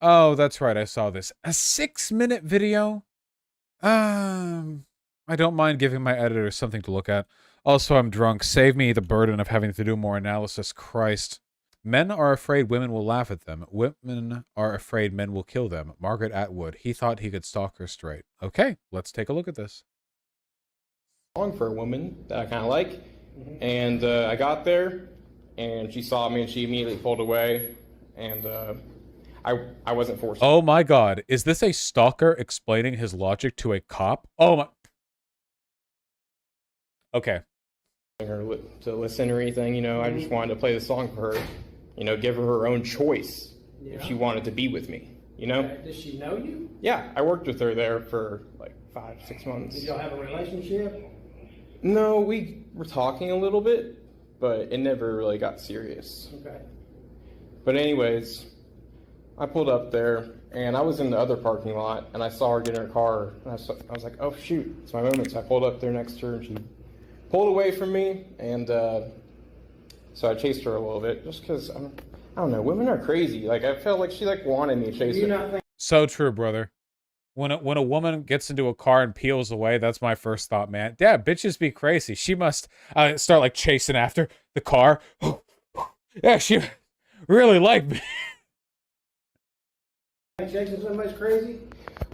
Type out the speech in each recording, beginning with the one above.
Oh, that's right. I saw this. A 6-minute video? I don't mind giving my editor something to look at. Also, I'm drunk. Save me the burden of having to do more analysis. Christ. Men are afraid women will laugh at them. Women are afraid men will kill them. Margaret Atwood. He thought he could stalk her straight. Okay, let's take a look at this. For a woman that I kind of like, and I got there, and she saw me, and she immediately pulled away, and I wasn't forced. Oh my god, is this a stalker explaining his logic to a cop? Oh my... Okay. Her to listen or anything, you know, I just wanted to play the song for her, you know, give her her own choice if she wanted to be with me, you know? Does she know you? Yeah, I worked with her there for like 5-6 months. Did y'all have a relationship? No, we were talking a little bit, but it never really got serious. Okay. But anyways, I pulled up there, and I was in the other parking lot, and I saw her get in her car, and I was like, oh shoot, it's my moment. So I pulled up there next to her, and she pulled away from me, and so I chased her a little bit, just because, I don't know, women are crazy. Like, I felt like she like wanted me to chase her. So true, brother. When a woman gets into a car and peels away, that's my first thought, man. Yeah, bitches be crazy. She must start like chasing after the car. Yeah, she really liked me. Chasing somebody's crazy?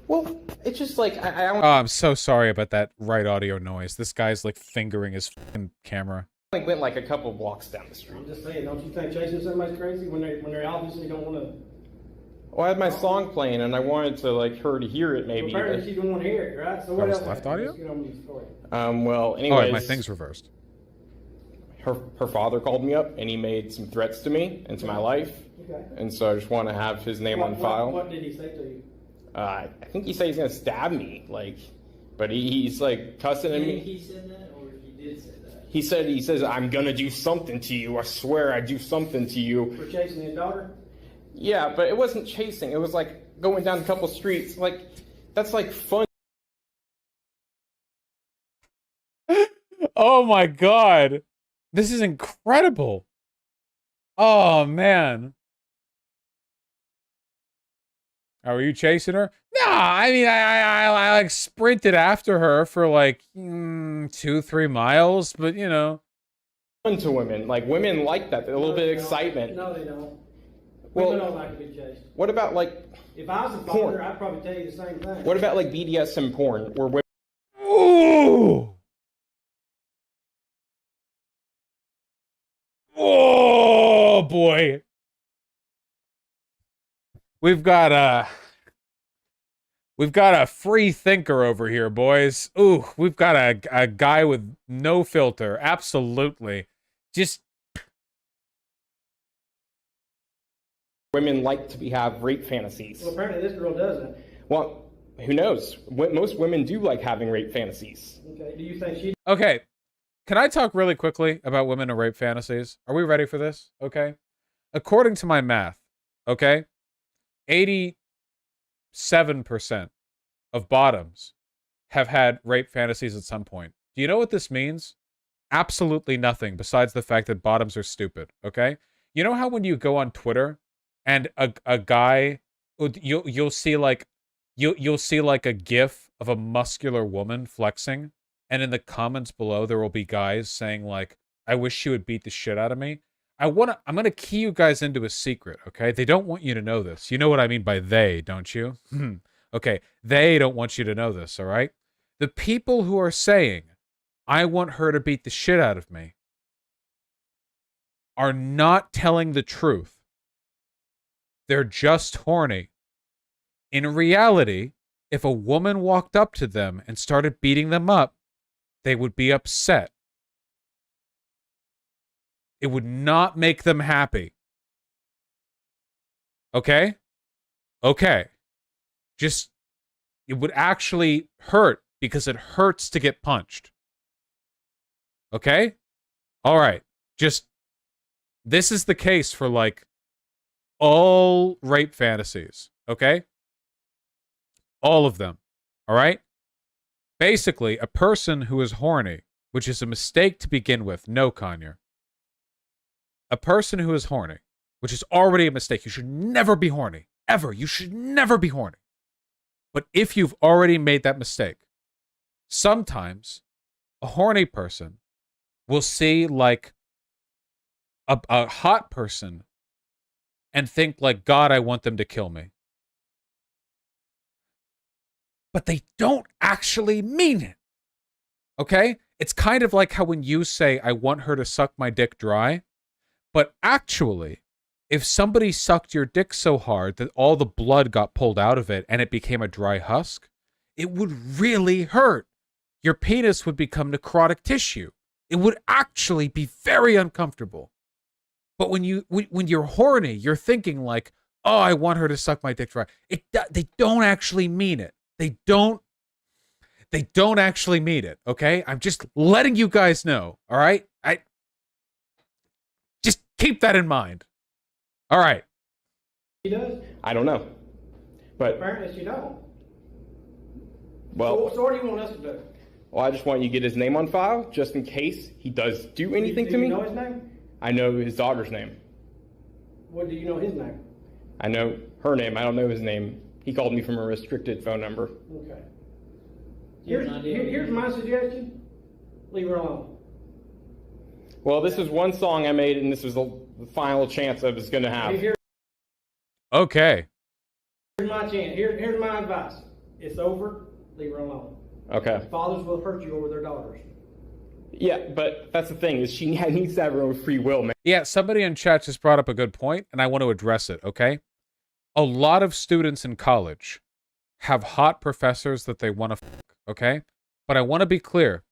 Well, it's just like, Oh, I'm so sorry about that right audio noise. This guy's like fingering his fucking camera. I went like a couple blocks down the street. I'm just saying, don't you think chasing somebody's crazy when they obviously don't want to? Well, I had my song playing, and I wanted to like her to hear it, maybe. Well, apparently she didn't want to hear it, right? So what was else? left audio? Well, anyways. Oh, wait, my thing's reversed. Her father called me up, and he made some threats to me and to my life. Okay. And so I just want to have his name on file. What did he say to you? I think he said he's gonna stab me, like, but he's like cussing at me. He said that, or he did say that? He says I'm gonna do something to you. I swear I do something to you. For chasing his daughter? Yeah, but it wasn't chasing. It was like going down a couple streets. Like, that's like fun. Oh my god. This is incredible. Oh man. Oh, are you chasing her? No, I mean, I like sprinted after her for like 2-3 miles, but you know. Fun to women. Like, women like that. A little bit of excitement. No, they don't. Well, Women don't like to be chased. What about like If I was a father, I'd probably tell you the same thing. What about like BDSM porn, where women? Ooh. Oh boy. We've got a free thinker over here, boys. Ooh, we've got a guy with no filter. Absolutely. Just Women like to have rape fantasies. Well, apparently this girl doesn't. Well, who knows? Most women do like having rape fantasies. Okay. Do you think she? okay. Can I talk really quickly about women and rape fantasies? Are we ready for this? Okay. According to my math, okay, 87% of bottoms have had rape fantasies at some point. Do you know what this means? Absolutely nothing besides the fact that bottoms are stupid, okay? You know how when you go on Twitter and a guy, you'll see like you'll see like a gif of a muscular woman flexing, and in the comments below there will be guys saying like, I wish she would beat the shit out of me. I'm gonna key you guys into a secret, okay? They don't want you to know this. You know what I mean by they, don't you? Okay, they don't want you to know this, all right? The people who are saying, I want her to beat the shit out of me, are not telling the truth. They're just horny. In reality, if a woman walked up to them and started beating them up, they would be upset. It would not make them happy. Okay? Okay. Just, it would actually hurt because it hurts to get punched. Okay? All right. Just, this is the case for like all rape fantasies. Okay? All of them. All right? Basically, a person who is horny, which is a mistake to begin with. No, Kanye. A person who is horny, which is already a mistake. You should never be horny. Ever. You should never be horny. But if you've already made that mistake, sometimes a horny person will see like a hot person and think like, God, I want them to kill me. But they don't actually mean it. Okay? It's kind of like how when you say, I want her to suck my dick dry, but actually, if somebody sucked your dick so hard that all the blood got pulled out of it and it became a dry husk, it would really hurt. Your penis would become necrotic tissue. It would actually be very uncomfortable. But when you're horny, you're thinking like, oh, I want her to suck my dick dry. They don't actually mean it. They don't actually mean it, okay? I'm just letting you guys know, all right? Just keep that in mind. All right. She does? I don't know. But, Apparently she don't. well, So what do you want us to do? well, I just want you to get his name on file, just in case he does do anything Do to me. you know his name? I know his daughter's name. What do you know his name? I know her name. I don't know his name. He called me from a restricted phone number. Okay. Here's my suggestion. Leave her alone. Well, this was one song I made, and this was the final chance I was going to have. Okay. Here's my chance. Here's my advice. It's over. Leave her alone. Okay. Fathers will hurt you over their daughters. Yeah, but that's the thing, is she needs to have her own free will, man. Yeah, somebody in chat just brought up a good point, and I want to address it, okay? A lot of students in college have hot professors that they want to fuck, okay? But I want to be clear.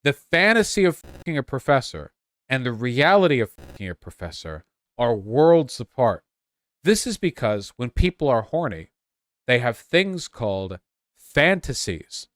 The fantasy of fucking a professor and the reality of fucking a professor are worlds apart. This is because when people are horny, they have things called fantasies.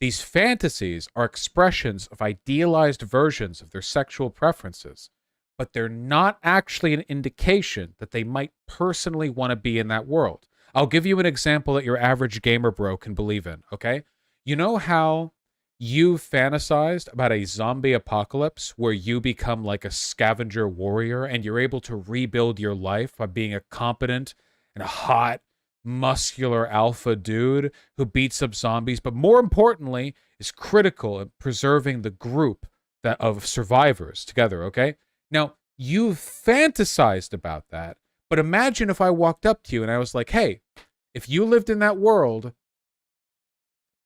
These fantasies are expressions of idealized versions of their sexual preferences, but they're not actually an indication that they might personally want to be in that world. I'll give you an example that your average gamer bro can believe in, okay? You know how you fantasized about a zombie apocalypse where you become like a scavenger warrior and you're able to rebuild your life by being a competent and hot, muscular alpha dude who beats up zombies, but more importantly is critical in preserving the group of survivors together, okay? Now, you've fantasized about that, but imagine if I walked up to you and I was like, hey, if you lived in that world,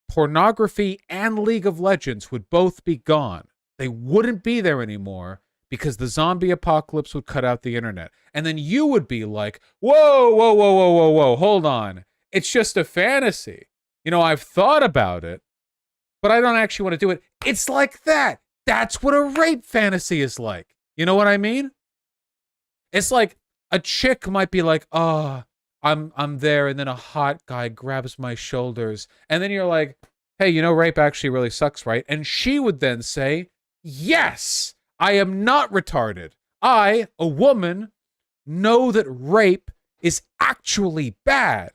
pornography and League of Legends would both be gone. They wouldn't be there anymore because the zombie apocalypse would cut out the internet. And then you would be like, whoa, hold on. It's just a fantasy. You know, I've thought about it, but I don't actually want to do it. It's like that. That's what a rape fantasy is like. You know what I mean? It's like a chick might be like, oh, I'm there, and then a hot guy grabs my shoulders. And then you're like, hey, you know, rape actually really sucks, right? And she would then say, yes, I am not retarded. I, a woman, know that rape is actually bad.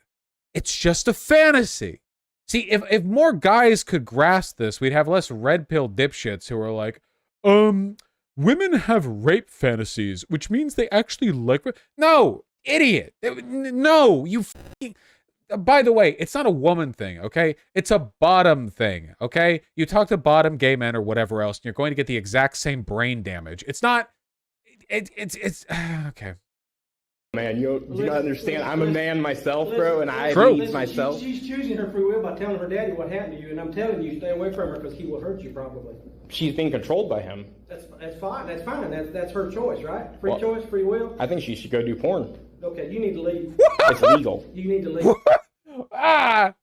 It's just a fantasy. See, if more guys could grasp this, we'd have less red pill dipshits who are like, women have rape fantasies, which means they actually like rape. No, idiot. No, you fucking... By the way, it's not a woman thing, okay? It's a bottom thing, okay? You talk to bottom gay men or whatever else, and you're going to get the exact same brain damage. It's not... It's okay. Man, you don't understand. I'm a man myself, bro, and I True. need myself. She's choosing her free will by telling her daddy what happened to you, and I'm telling you, stay away from her because he will hurt you probably. She's being controlled by him. That's fine. That's fine. That's her choice, right? Free Well, choice, free will. I think she should go do porn. Okay, you need to leave. It's legal. You need to leave. Ah!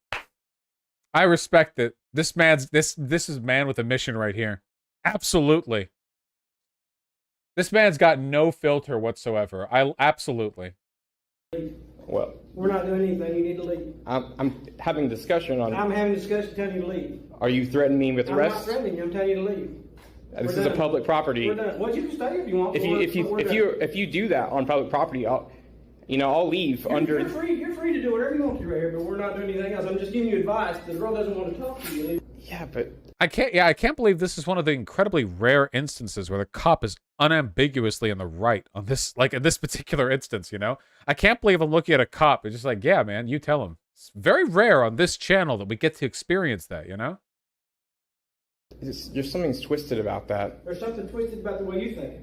I respect it. This is man with a mission right here. Absolutely. This man's got no filter whatsoever. Absolutely. Well, We're not doing anything. You need to leave. I'm having a discussion on. I'm having a discussion telling you to leave. Are you threatening me with I'm not arrest? threatening you. I'm telling you to leave. This We're is a done. public property. We're done. Well, you can stay if you want. If you do that on public property, I'll leave under. You're free to do whatever you want to right here, but we're not doing anything else. I'm just giving you advice. The girl doesn't want to talk to you. Yeah, but I can't believe this is one of the incredibly rare instances where the cop is unambiguously in the right on this, like in this particular instance, you know? I can't believe I'm looking at a cop and just like, yeah, man, you tell him. It's very rare on this channel that we get to experience that, you know? there's something's twisted about that. There's something twisted about the way you think.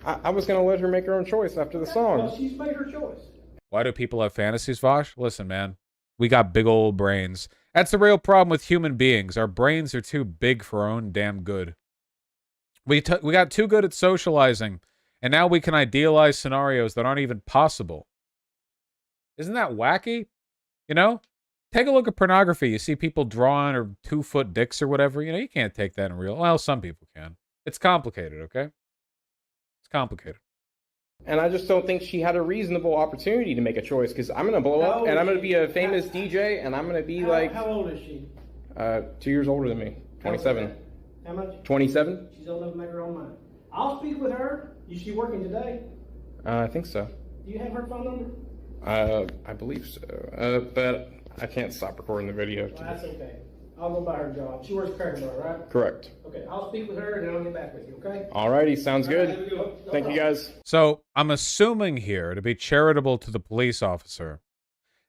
I was gonna let her make her own choice after the song. Well, she's made her choice. Why do people have fantasies, Vosh? Listen, man, we got big old brains. That's the real problem with human beings. Our brains are too big for our own damn good. We got too good at socializing, and now we can idealize scenarios that aren't even possible. Isn't that wacky? You know? Take a look at pornography. You see people drawing or 2-foot dicks or whatever. You know, you can't take that in real. Well, some people can. It's complicated, okay? It's complicated. And I just don't think she had a reasonable opportunity to make a choice, because I'm gonna blow up and I'm gonna be a famous DJ and I'm gonna be like How old is she? 2 years older than me. 27. How much? 27? She's old enough to make her own mind. I'll speak with her. Is she working today? I think so. Do you have her phone number? I believe so. But I can't stop recording the video. Well, that's okay. I'll go by her job. She works at Cracker Barrel, right? Correct. Okay, I'll speak with her and then I'll get back with you, okay? Alrighty, sounds All right, good. have a good one. No Thank you problem. guys. So I'm assuming here, to be charitable to the police officer,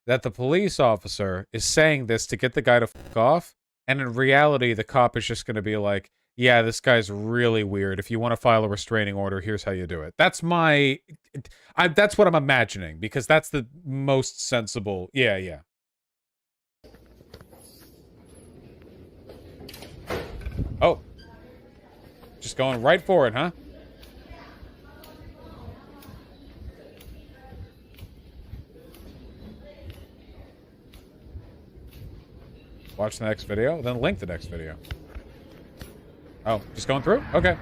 that the police officer is saying this to get the guy to fuck off, and in reality, the cop is just going to be like, yeah, this guy's really weird. If you want to file a restraining order, here's how you do it. That's that's what I'm imagining, because that's the most sensible. Yeah. Oh. Just going right for it, huh? Watch the next video, then link the next video. Oh, just going through? Okay.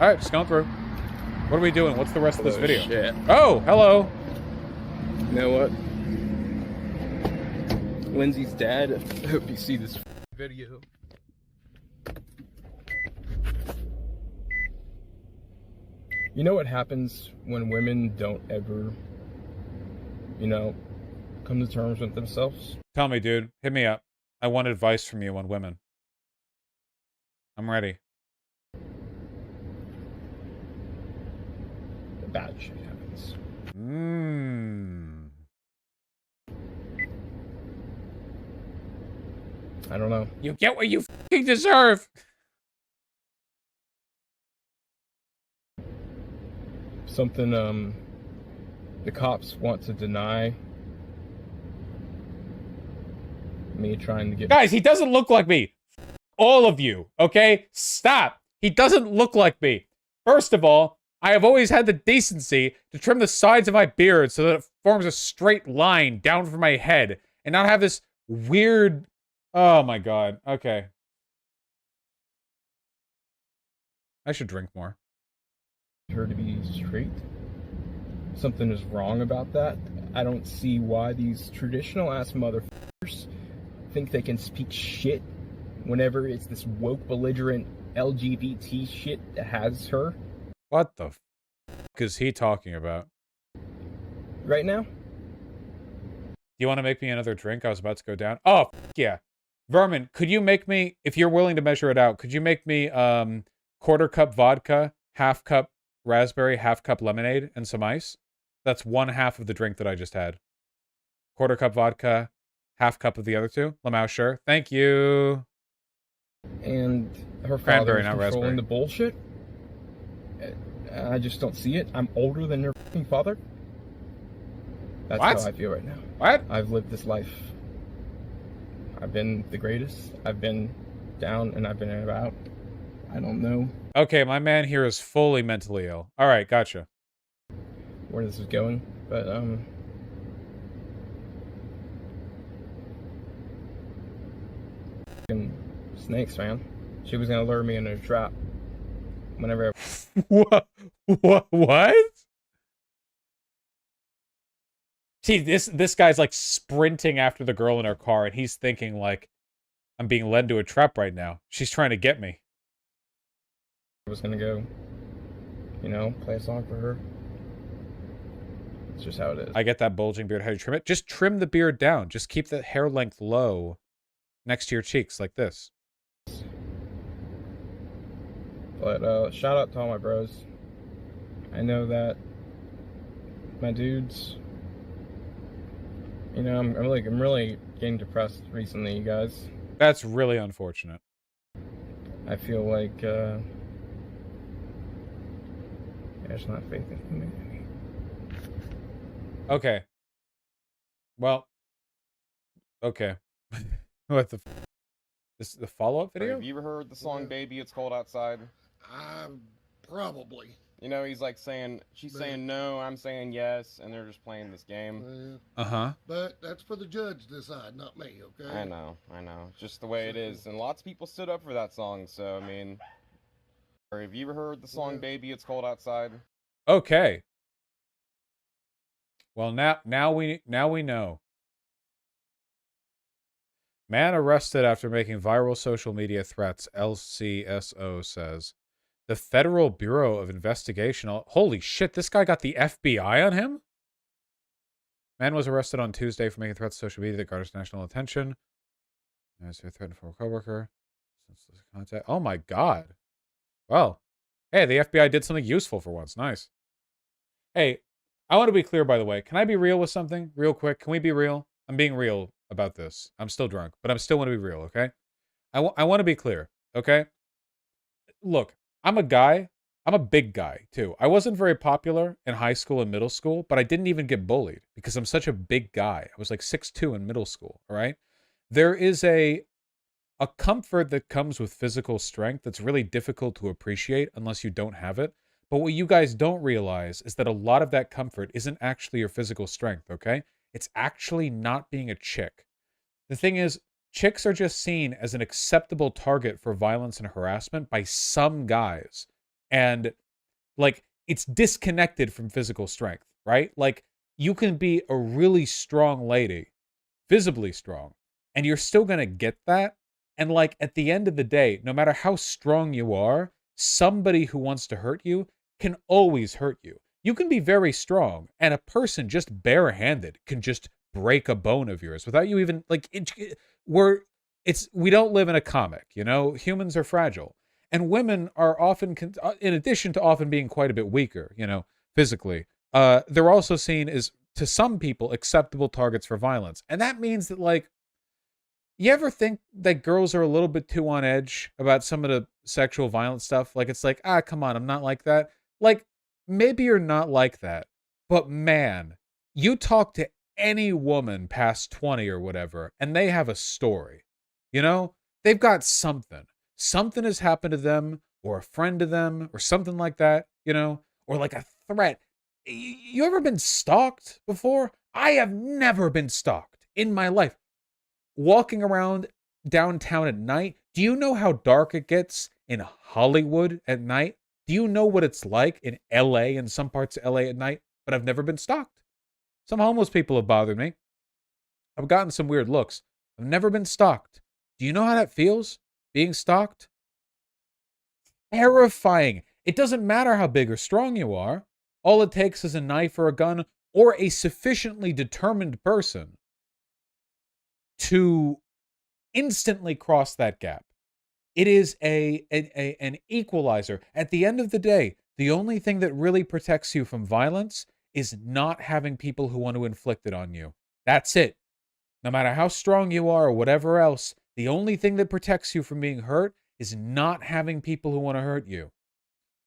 All right, just going through. What are we doing? What's the rest of this video? Shit. Oh, hello. You know what? Lindsay's dad. I hope you see this video. You know what happens when women don't ever, come to terms with themselves? Tell me, dude. Hit me up. I want advice from you on women. I'm ready. Bad shit happens. I don't know. You get what you fucking deserve. Something the cops want to deny me trying to get. Guys, he doesn't look like me. All of you, okay? Stop. He doesn't look like me. First of all, I have always had the decency to trim the sides of my beard so that it forms a straight line down from my head and not have this weird... Oh my god. Okay. I should drink more. Her to be straight. Something is wrong about that. I don't see why these traditional ass motherfuckers think they can speak shit whenever it's this woke belligerent LGBT shit that has her. What the f*** is he talking about? Right now? Do you want to make me another drink? I was about to go down. Oh, f*** yeah. Vermin, could you make me, if you're willing to measure it out, could you make me quarter cup vodka, half cup raspberry, half cup lemonade, and some ice? That's 1/2 of the drink that I just had. Quarter cup vodka, half cup of the other two. Lamau, sure. Thank you. And her father Cranberry, is not controlling raspberry. the bullshit. I just don't see it. I'm older than her fucking father. That's What? how I feel right now. What? I've lived this life. I've been the greatest. I've been down and I've been about. I don't know Okay, my man here is fully mentally ill. All right, gotcha. where this is going, but fucking snakes, man. She was gonna lure me into a trap. Whenever What? What? See, this guy's like sprinting after the girl in her car, and he's thinking like, I'm being led to a trap right now. She's trying to get me. I was gonna go, play a song for her. It's just how it is. I get that bulging beard. How do you trim it? Just trim the beard down. Just keep the hair length low next to your cheeks like this. But shout out to all my bros. I know that my dudes. You know, I'm really getting depressed recently, you guys. That's really unfortunate. I feel like there's not faith in humanity. Okay. Well. Okay. What the? This is the follow-up video? Have you ever heard the song "Baby It's Cold Outside"? Probably. You know, he's like saying, she's saying no, I'm saying yes, and they're just playing this game. But that's for the judge to decide, not me, okay? I know. It's just the way it is. And lots of people stood up for that song, so, I mean... Or have you ever heard the song "Baby It's Cold Outside"? Okay. Well, now we know. Man arrested after making viral social media threats, LCSO says. The Federal Bureau of Investigation... Holy shit, this guy got the FBI on him? Man was arrested on Tuesday for making threats to social media that garners national attention. As a threatened for a coworker. Oh my god. Well, hey, the FBI did something useful for once. Nice. Hey, I want to be clear, by the way. Can I be real with something real quick? Can we be real? I'm being real about this. I'm still drunk, but I still want to be real, okay? I want to be clear, okay? Look, I'm a guy. I'm a big guy, too. I wasn't very popular in high school and middle school, but I didn't even get bullied because I'm such a big guy. I was like 6'2" in middle school, all right? There is a comfort that comes with physical strength that's really difficult to appreciate unless you don't have it. But what you guys don't realize is that a lot of that comfort isn't actually your physical strength, okay? It's actually not being a chick. The thing is, chicks are just seen as an acceptable target for violence and harassment by some guys. And, like, it's disconnected from physical strength, right? Like, you can be a really strong lady, visibly strong, and you're still going to get that. And, like, at the end of the day, no matter how strong you are, somebody who wants to hurt you can always hurt you. You can be very strong, and a person just barehanded can just break a bone of yours without you even, like, we don't live in a comic, you know? Humans are fragile. And women are often, in addition to often being quite a bit weaker, you know, physically, they're also seen as, to some people, acceptable targets for violence. And that means that, like, you ever think that girls are a little bit too on edge about some of the sexual violence stuff? Like, it's like, come on, I'm not like that. Like, maybe you're not like that. But man, you talk to any woman past 20 or whatever, and they have a story. You know? They've got something. Something has happened to them, or a friend to them, or something like that, you know? Or like a threat. You ever been stalked before? I have never been stalked in my life. Walking around downtown at night, do you know how dark it gets in Hollywood at night? Do you know what it's like in LA, in some parts of LA at night? But I've never been stalked. Some homeless people have bothered me. I've gotten some weird looks. I've never been stalked. Do you know how that feels? Being stalked? Terrifying. It doesn't matter how big or strong you are. All it takes is a knife or a gun or a sufficiently determined person to instantly cross that gap. It is an equalizer. At the end of the day, the only thing that really protects you from violence is not having people who want to inflict it on you. That's it. No matter how strong you are or whatever else, the only thing that protects you from being hurt is not having people who want to hurt you.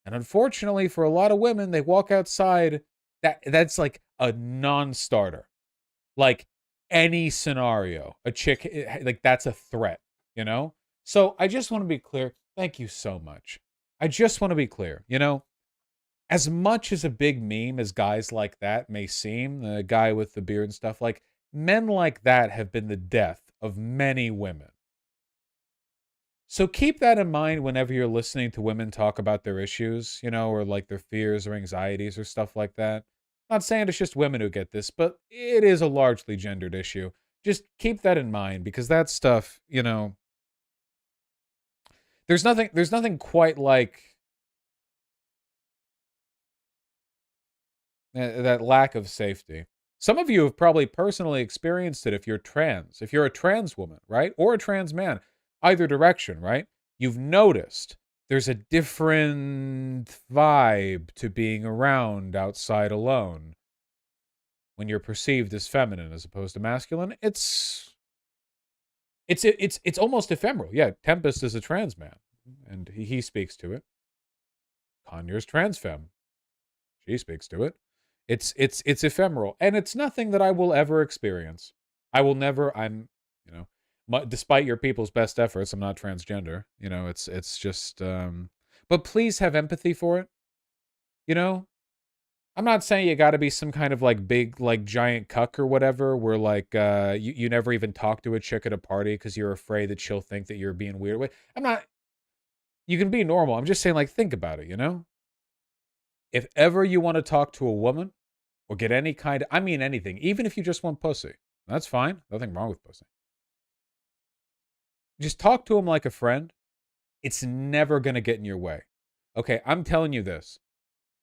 And unfortunately, for a lot of women, they walk outside, that's like a non-starter. Like, any scenario, a chick, like, that's a threat, you know? So I just want to be clear. Thank you so much. I just want to be clear, you know? As much as a big meme as guys like that may seem, the guy with the beard and stuff, like, men like that have been the death of many women. So keep that in mind whenever you're listening to women talk about their issues, you know, or like their fears or anxieties or stuff like that. Not saying it's just women who get this, but it is a largely gendered issue. Just keep that in mind, because that stuff, you know, there's nothing quite like that lack of safety. Some of you have probably personally experienced it if you're trans. If you're a trans woman, right? Or a trans man, either direction, right? You've noticed There's a different vibe to being around outside alone. When you're perceived as feminine as opposed to masculine, it's almost ephemeral. Yeah, Tempest is a trans man, and he speaks to it. Conyor's trans femme. She speaks to it. It's ephemeral, and it's nothing that I will ever experience. I will never. You know, despite your people's best efforts, I'm not transgender. You know, it's just. But please have empathy for it. You know, I'm not saying you got to be some kind of like big, like giant cuck or whatever, where like you never even talk to a chick at a party because you're afraid that she'll think that you're being weird. I'm not. You can be normal. I'm just saying, like, think about it. You know, if ever you want to talk to a woman or get any kind of, I mean anything, even if you just want pussy, that's fine. Nothing wrong with pussy. Just talk to him like a friend. It's never gonna get in your way. Okay, I'm telling you this.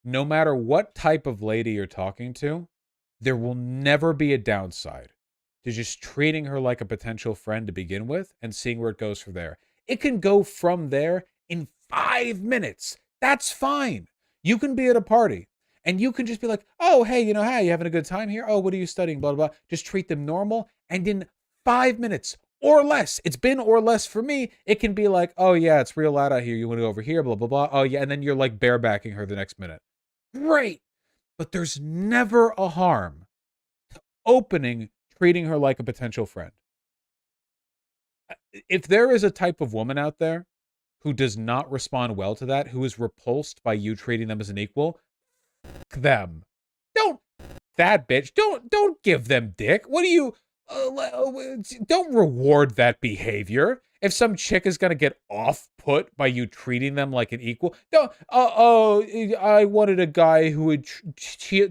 No matter what type of lady you're talking to, there will never be a downside to just treating her like a potential friend to begin with and seeing where it goes from there. It can go from there in 5 minutes. That's fine. You can be at a party and you can just be like, oh, hey, you know, hey, you having a good time here? Oh, what are you studying? Blah, blah, blah. Just treat them normal. And in 5 minutes or less, it's been or less for me, it can be like, oh, yeah, it's real loud out here. You want to go over here? Blah, blah, blah. Oh, yeah. And then you're like barebacking her the next minute. Great. But there's never a harm to opening, treating her like a potential friend. If there is a type of woman out there who does not respond well to that, who is repulsed by you treating them as an equal, fuck them. Don't that bitch. Don't give them dick. What do you don't reward that behavior. If some chick is gonna get off put by you treating them like an equal, don't. I wanted a guy who would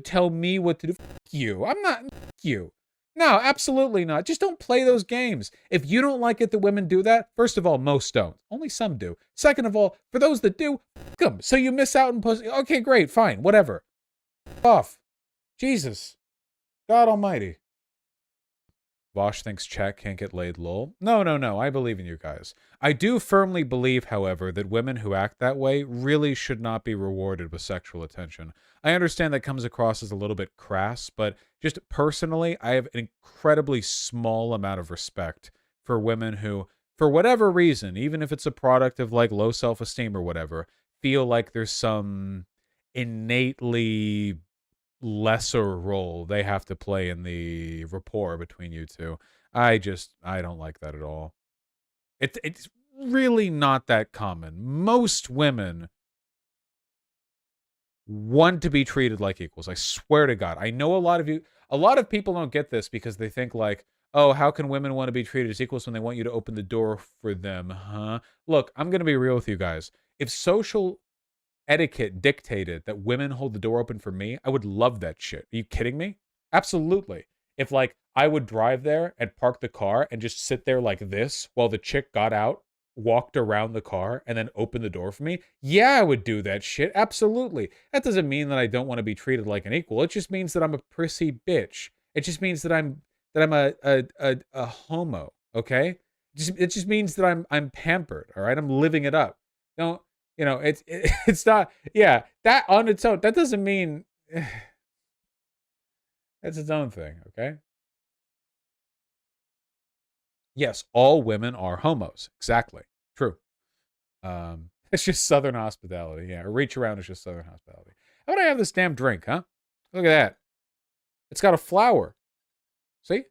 tell me what to do. Fuck you. I'm not. Fuck you. No, absolutely not. Just don't play those games. If you don't like it that women do that, first of all, most don't. Only some do. Second of all, for those that do, fuck them. So you miss out on pussy. Okay, great, fine, whatever. Off. Jesus. God almighty. Vosh thinks chat can't get laid, lol. No. I believe in you guys. I do firmly believe, however, that women who act that way really should not be rewarded with sexual attention. I understand that comes across as a little bit crass, but just personally, I have an incredibly small amount of respect for women who, for whatever reason, even if it's a product of like low self-esteem or whatever, feel like there's some innately lesser role they have to play in the rapport between you two. I don't like that at all. It's really not that common. Most women want to be treated like equals. I swear to God. I know a lot of people don't get this because they think like, oh, how can women want to be treated as equals when they want you to open the door for them, huh? Look, I'm going to be real with you guys. If social etiquette dictated that women hold the door open for me, I would love that shit. Are you kidding me? Absolutely. If like I would drive there and park the car and just sit there like this while the chick got out, walked around the car, and then opened the door for me, yeah, I would do that shit. Absolutely. That doesn't mean that I don't want to be treated like an equal. It just means that I'm a prissy bitch. It just means that I'm a homo. Okay. It just means that I'm pampered. All right. I'm living it up. Don't. You know, it's not, yeah, that on its own, that doesn't mean, that's its own thing, okay? Yes, all women are homos. Exactly. True. It's just Southern hospitality, yeah. A reach around is just Southern hospitality. How would I have this damn drink, huh? Look at that. It's got a flower. See?